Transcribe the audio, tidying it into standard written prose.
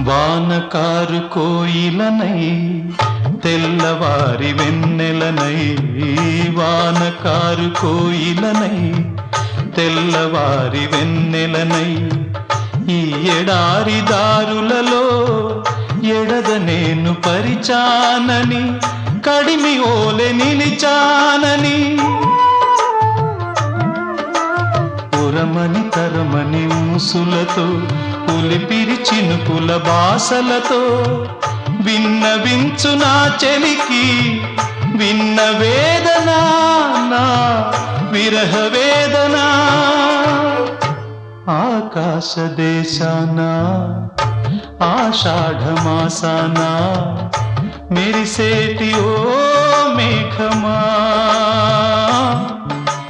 వానకారు కోయిలనై తెల్లవారి వెన్నెలనై, వానకారు కోయిలనై తెల్లవారి వెన్నెలనై, ఈ ఎడారి దారులలో ఎడద నేను పరిచానని, కడిమి ఓలె నిలిచానని, ఉరమని తరమని ఊసులతో ఉలిపిరి చినుకుల బాసలతో విన్నవించు నా చెలికి విన్న వేదన, నా విరహ వేదన. ఆకాశ దేశాన ఆషాఢమాసాన మెరిసేటి ఓ మేఘమా.